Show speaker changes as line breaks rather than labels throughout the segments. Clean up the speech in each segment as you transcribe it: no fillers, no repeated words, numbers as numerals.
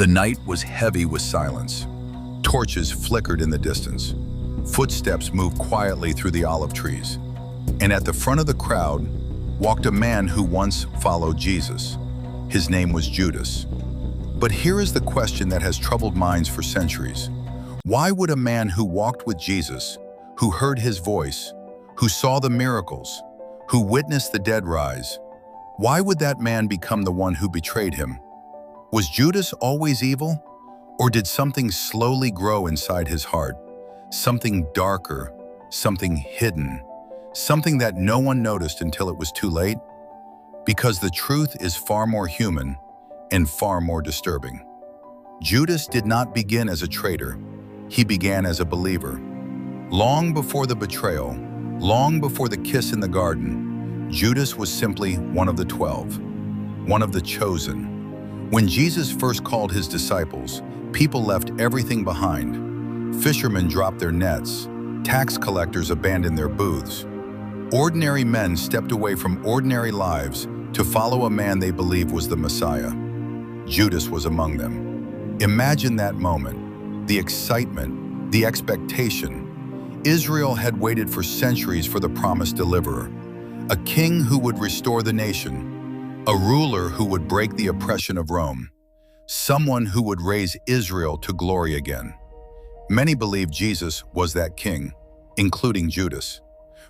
The night was heavy with silence. Torches flickered in the distance. Footsteps moved quietly through the olive trees. And at the front of the crowd walked a man who once followed Jesus. His name was Judas. But here is the question that has troubled minds for centuries. Why would a man who walked with Jesus, who heard his voice, who saw the miracles, who witnessed the dead rise, why would that man become the one who betrayed him? Was Judas always evil? Or did something slowly grow inside his heart? Something darker, something hidden, something that no one noticed until it was too late? Because the truth is far more human and far more disturbing. Judas did not begin as a traitor. He began as a believer. Long before the betrayal, long before the kiss in the garden, Judas was simply one of the 12, one of the chosen. When Jesus first called his disciples, people left everything behind. Fishermen dropped their nets. Tax collectors abandoned their booths. Ordinary men stepped away from ordinary lives to follow a man they believed was the Messiah. Judas was among them. Imagine that moment, the excitement, the expectation. Israel had waited for centuries for the promised deliverer, a king who would restore the nation, a ruler who would break the oppression of Rome, someone who would raise Israel to glory again. Many believed Jesus was that king, including Judas.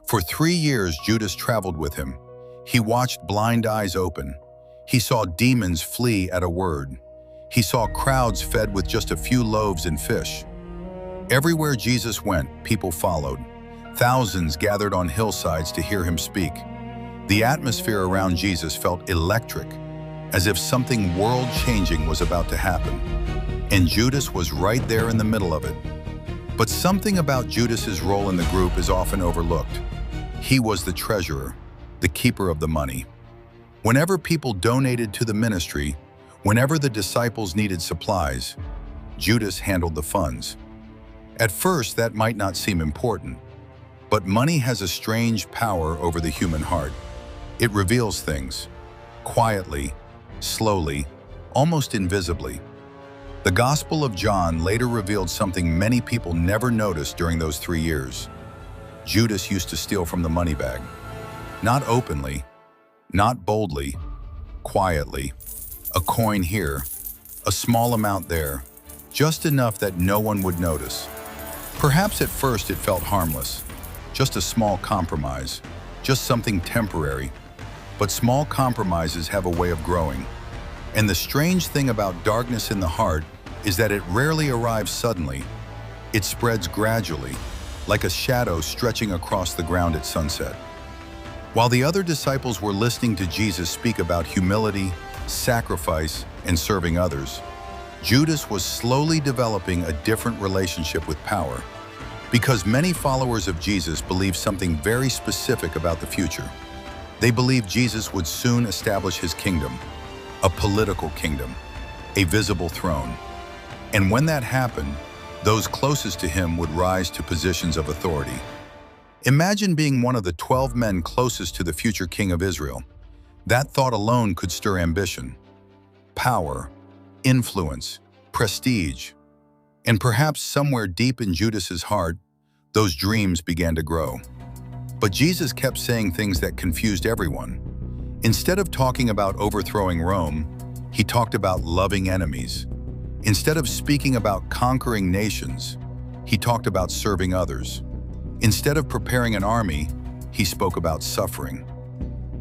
For 3 years, Judas traveled with him. He watched blind eyes open. He saw demons flee at a word. He saw crowds fed with just a few loaves and fish. Everywhere Jesus went, people followed. Thousands gathered on hillsides to hear him speak. The atmosphere around Jesus felt electric, as if something world-changing was about to happen. And Judas was right there in the middle of it. But something about Judas's role in the group is often overlooked. He was the treasurer, the keeper of the money. Whenever people donated to the ministry, whenever the disciples needed supplies, Judas handled the funds. At first, that might not seem important, but money has a strange power over the human heart. It reveals things, quietly, slowly, almost invisibly. The Gospel of John later revealed something many people never noticed during those 3 years. Judas used to steal from the money bag. Not openly, not boldly, quietly. A coin here, a small amount there, just enough that no one would notice. Perhaps at first it felt harmless, just a small compromise, just something temporary. But small compromises have a way of growing. And the strange thing about darkness in the heart is that it rarely arrives suddenly. It spreads gradually, like a shadow stretching across the ground at sunset. While the other disciples were listening to Jesus speak about humility, sacrifice, and serving others, Judas was slowly developing a different relationship with power. Because many followers of Jesus believed something very specific about the future. They believed Jesus would soon establish his kingdom, a political kingdom, a visible throne. And when that happened, those closest to him would rise to positions of authority. Imagine being one of the 12 men closest to the future king of Israel. That thought alone could stir ambition, power, influence, prestige. And perhaps somewhere deep in Judas's heart, those dreams began to grow. But Jesus kept saying things that confused everyone. Instead of talking about overthrowing Rome, he talked about loving enemies. Instead of speaking about conquering nations, he talked about serving others. Instead of preparing an army, he spoke about suffering.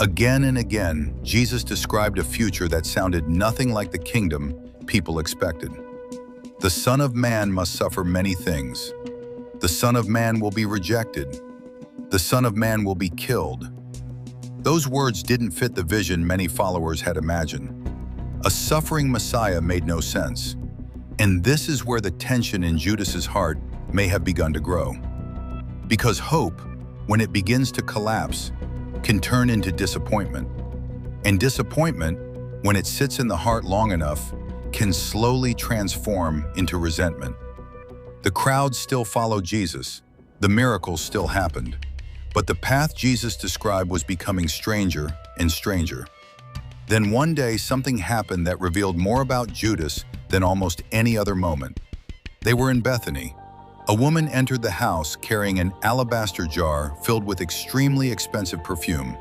Again and again, Jesus described a future that sounded nothing like the kingdom people expected. The Son of Man must suffer many things. The Son of Man will be rejected. The Son of Man will be killed. Those words didn't fit the vision many followers had imagined. A suffering Messiah made no sense. And this is where the tension in Judas's heart may have begun to grow. Because hope, when it begins to collapse, can turn into disappointment. And disappointment, when it sits in the heart long enough, can slowly transform into resentment. The crowd still followed Jesus. The miracles still happened. But the path Jesus described was becoming stranger and stranger. Then one day something happened that revealed more about Judas than almost any other moment. They were in Bethany. A woman entered the house carrying an alabaster jar filled with extremely expensive perfume.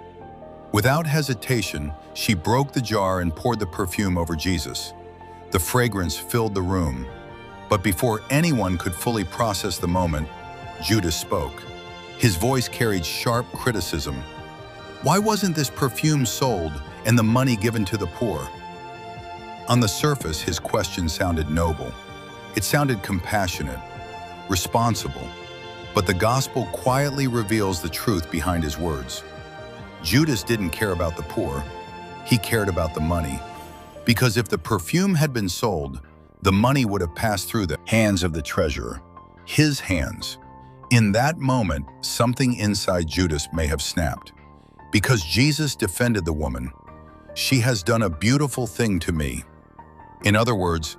Without hesitation, she broke the jar and poured the perfume over Jesus. The fragrance filled the room. But before anyone could fully process the moment, Judas spoke. His voice carried sharp criticism. Why wasn't this perfume sold and the money given to the poor? On the surface, his question sounded noble. It sounded compassionate, responsible, but the gospel quietly reveals the truth behind his words. Judas didn't care about the poor, he cared about the money. Because if the perfume had been sold, the money would have passed through the hands of the treasurer, his hands. In that moment, something inside Judas may have snapped. Because Jesus defended the woman, she has done a beautiful thing to me. In other words,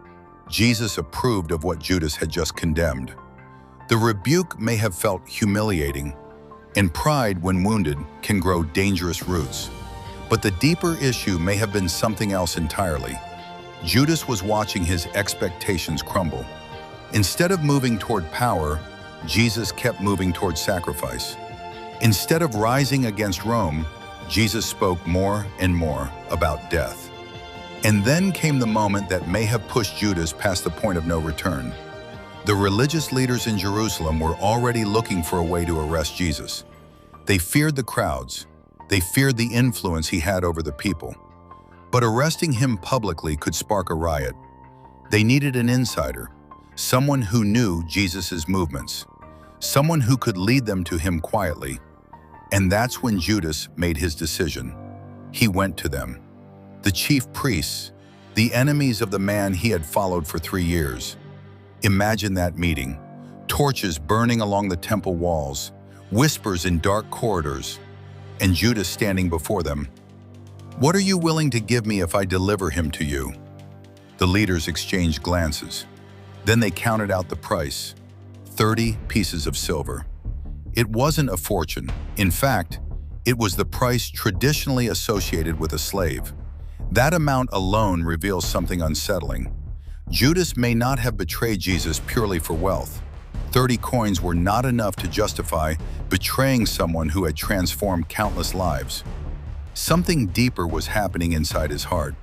Jesus approved of what Judas had just condemned. The rebuke may have felt humiliating, and pride, when wounded, can grow dangerous roots. But the deeper issue may have been something else entirely. Judas was watching his expectations crumble. Instead of moving toward power, Jesus kept moving toward sacrifice. Instead of rising against Rome, Jesus spoke more and more about death. And then came the moment that may have pushed Judas past the point of no return. The religious leaders in Jerusalem were already looking for a way to arrest Jesus. They feared the crowds. They feared the influence he had over the people. But arresting him publicly could spark a riot. They needed an insider, someone who knew Jesus' movements, someone who could lead them to him quietly. And that's when Judas made his decision. He went to them, the chief priests, the enemies of the man he had followed for 3 years. Imagine that meeting, torches burning along the temple walls, whispers in dark corridors, and Judas standing before them. What are you willing to give me if I deliver him to you? The leaders exchanged glances. Then they counted out the price, 30 pieces of silver. It wasn't a fortune. In fact, it was the price traditionally associated with a slave. That amount alone reveals something unsettling. Judas may not have betrayed Jesus purely for wealth. 30 coins were not enough to justify betraying someone who had transformed countless lives. Something deeper was happening inside his heart.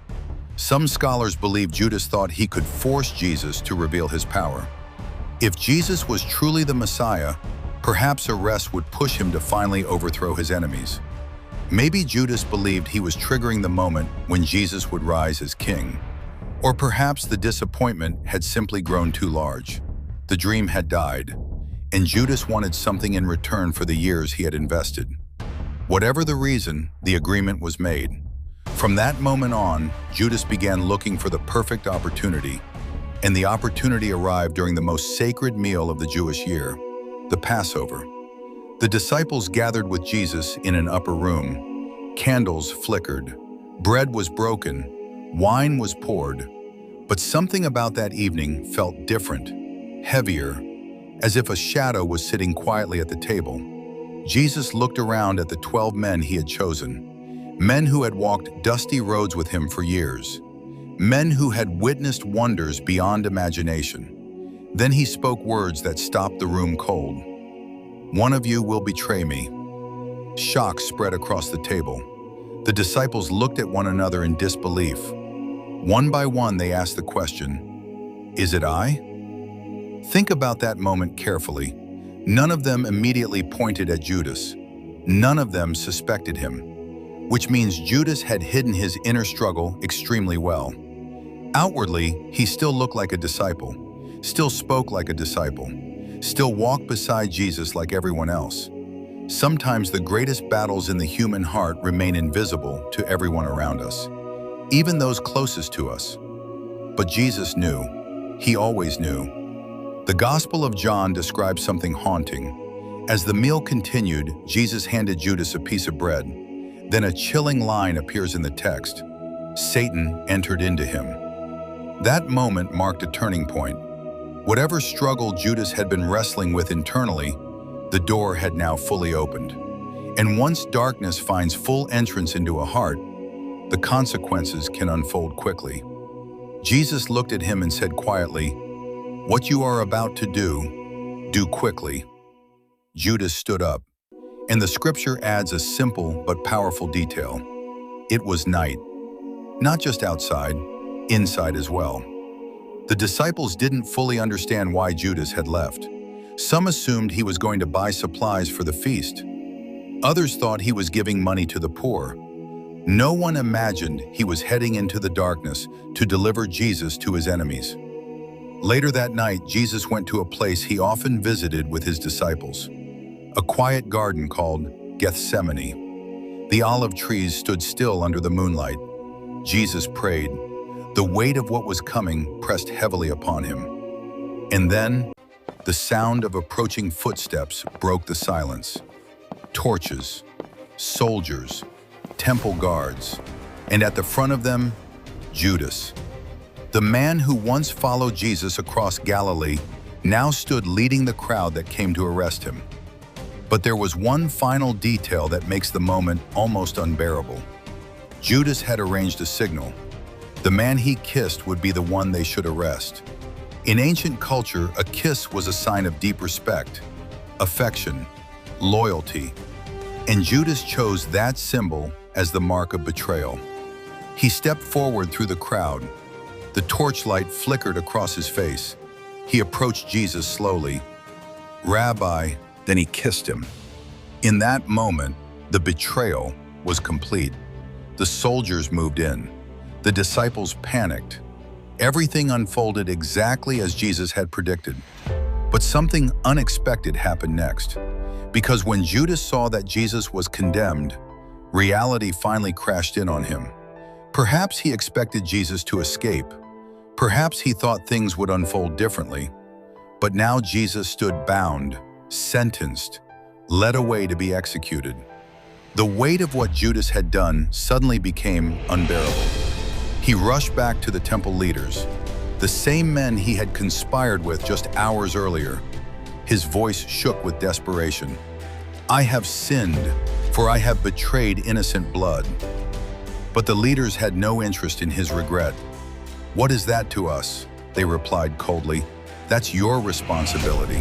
Some scholars believe Judas thought he could force Jesus to reveal his power. If Jesus was truly the Messiah, perhaps arrest would push him to finally overthrow his enemies. Maybe Judas believed he was triggering the moment when Jesus would rise as king. Or perhaps the disappointment had simply grown too large. The dream had died, and Judas wanted something in return for the years he had invested. Whatever the reason, the agreement was made. From that moment on, Judas began looking for the perfect opportunity, and the opportunity arrived during the most sacred meal of the Jewish year, the Passover. The disciples gathered with Jesus in an upper room. Candles flickered, bread was broken, wine was poured, but something about that evening felt different, heavier, as if a shadow was sitting quietly at the table. Jesus looked around at the 12 men he had chosen, men who had walked dusty roads with him for years, men who had witnessed wonders beyond imagination. Then he spoke words that stopped the room cold. "One of you will betray me." Shock spread across the table. The disciples looked at one another in disbelief. One by one, they asked the question, "Is it I?" Think about that moment carefully. None of them immediately pointed at Judas. None of them suspected him, which means Judas had hidden his inner struggle extremely well. Outwardly, he still looked like a disciple, still spoke like a disciple, still walked beside Jesus like everyone else. Sometimes the greatest battles in the human heart remain invisible to everyone around us, even those closest to us. But Jesus knew. He always knew. The Gospel of John describes something haunting. As the meal continued, Jesus handed Judas a piece of bread. Then a chilling line appears in the text. Satan entered into him. That moment marked a turning point. Whatever struggle Judas had been wrestling with internally, the door had now fully opened. And once darkness finds full entrance into a heart, the consequences can unfold quickly. Jesus looked at him and said quietly, "What you are about to do quickly." Judas stood up, and the scripture adds a simple but powerful detail. It was night, not just outside, inside as well. The disciples didn't fully understand why Judas had left. Some assumed he was going to buy supplies for the feast. Others thought he was giving money to the poor. No one imagined he was heading into the darkness to deliver Jesus to his enemies. Later that night, Jesus went to a place he often visited with his disciples, a quiet garden called Gethsemane. The olive trees stood still under the moonlight. Jesus prayed. The weight of what was coming pressed heavily upon him. And then, the sound of approaching footsteps broke the silence. Torches, soldiers, temple guards, and at the front of them, Judas. The man who once followed Jesus across Galilee now stood leading the crowd that came to arrest him. But there was one final detail that makes the moment almost unbearable. Judas had arranged a signal. The man he kissed would be the one they should arrest. In ancient culture, a kiss was a sign of deep respect, affection, loyalty, and Judas chose that symbol as the mark of betrayal. He stepped forward through the crowd. The torchlight flickered across his face. He approached Jesus slowly. "Rabbi," then he kissed him. In that moment, the betrayal was complete. The soldiers moved in. The disciples panicked. Everything unfolded exactly as Jesus had predicted. But something unexpected happened next. Because when Judas saw that Jesus was condemned, reality finally crashed in on him. Perhaps he expected Jesus to escape. Perhaps he thought things would unfold differently. But now Jesus stood bound, sentenced, led away to be executed. The weight of what Judas had done suddenly became unbearable. He rushed back to the temple leaders, the same men he had conspired with just hours earlier. His voice shook with desperation. "I have sinned, for I have betrayed innocent blood." But the leaders had no interest in his regret. "What is that to us?" they replied coldly. "That's your responsibility."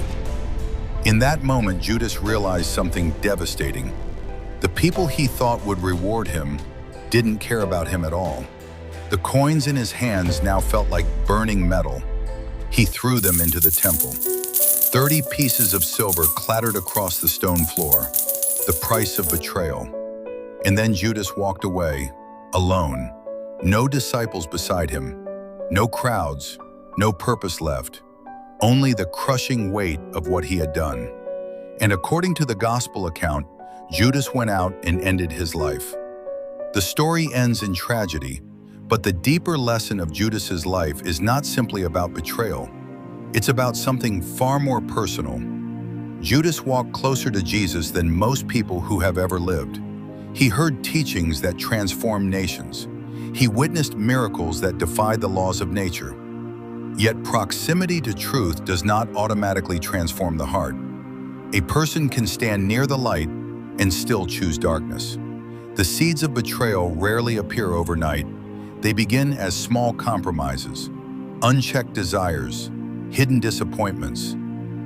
In that moment, Judas realized something devastating. The people he thought would reward him didn't care about him at all. The coins in his hands now felt like burning metal. He threw them into the temple. 30 pieces of silver clattered across the stone floor, the price of betrayal. And then Judas walked away, alone. No disciples beside him, no crowds, no purpose left, only the crushing weight of what he had done. And according to the gospel account, Judas went out and ended his life. The story ends in tragedy, but the deeper lesson of Judas's life is not simply about betrayal. It's about something far more personal. Judas walked closer to Jesus than most people who have ever lived. He heard teachings that transformed nations. He witnessed miracles that defied the laws of nature. Yet proximity to truth does not automatically transform the heart. A person can stand near the light and still choose darkness. The seeds of betrayal rarely appear overnight. They begin as small compromises, unchecked desires, hidden disappointments,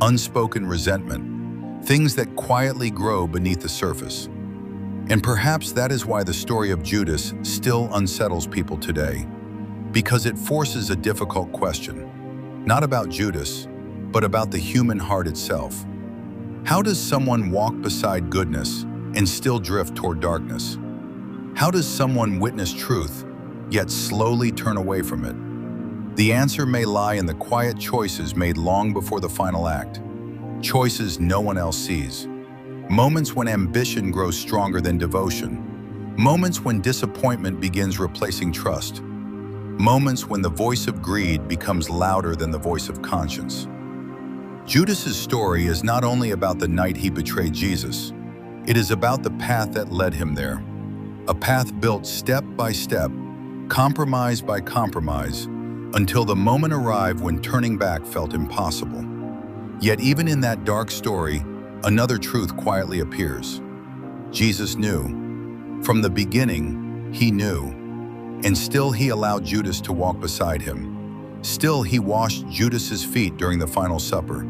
unspoken resentment, things that quietly grow beneath the surface. And perhaps that is why the story of Judas still unsettles people today, because it forces a difficult question, not about Judas, but about the human heart itself. How does someone walk beside goodness and still drift toward darkness? How does someone witness truth, yet slowly turn away from it? The answer may lie in the quiet choices made long before the final act, choices no one else sees. Moments when ambition grows stronger than devotion. Moments when disappointment begins replacing trust. Moments when the voice of greed becomes louder than the voice of conscience. Judas's story is not only about the night he betrayed Jesus, it is about the path that led him there. A path built step by step, compromise by compromise, until the moment arrived when turning back felt impossible. Yet even in that dark story, another truth quietly appears. Jesus knew. From the beginning, he knew. And still he allowed Judas to walk beside him. Still he washed Judas's feet during the final supper.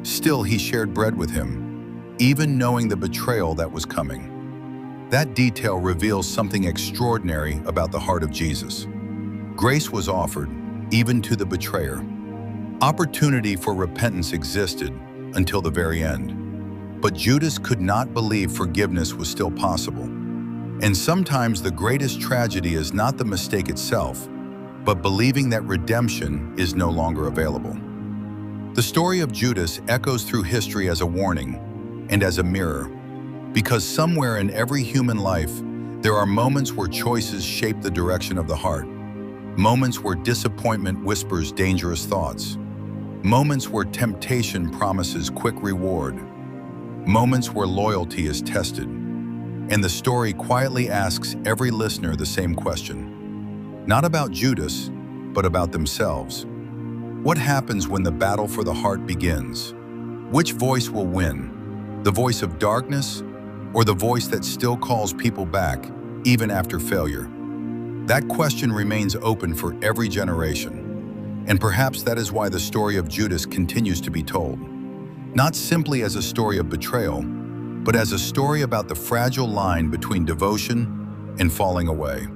Still he shared bread with him, even knowing the betrayal that was coming. That detail reveals something extraordinary about the heart of Jesus. Grace was offered, even to the betrayer. Opportunity for repentance existed until the very end. But Judas could not believe forgiveness was still possible. And sometimes the greatest tragedy is not the mistake itself, but believing that redemption is no longer available. The story of Judas echoes through history as a warning and as a mirror, because somewhere in every human life, there are moments where choices shape the direction of the heart, moments where disappointment whispers dangerous thoughts, moments where temptation promises quick reward, moments where loyalty is tested. And the story quietly asks every listener the same question. Not about Judas, but about themselves. What happens when the battle for the heart begins? Which voice will win? The voice of darkness, or the voice that still calls people back, even after failure? That question remains open for every generation. And perhaps that is why the story of Judas continues to be told. Not simply as a story of betrayal, but as a story about the fragile line between devotion and falling away.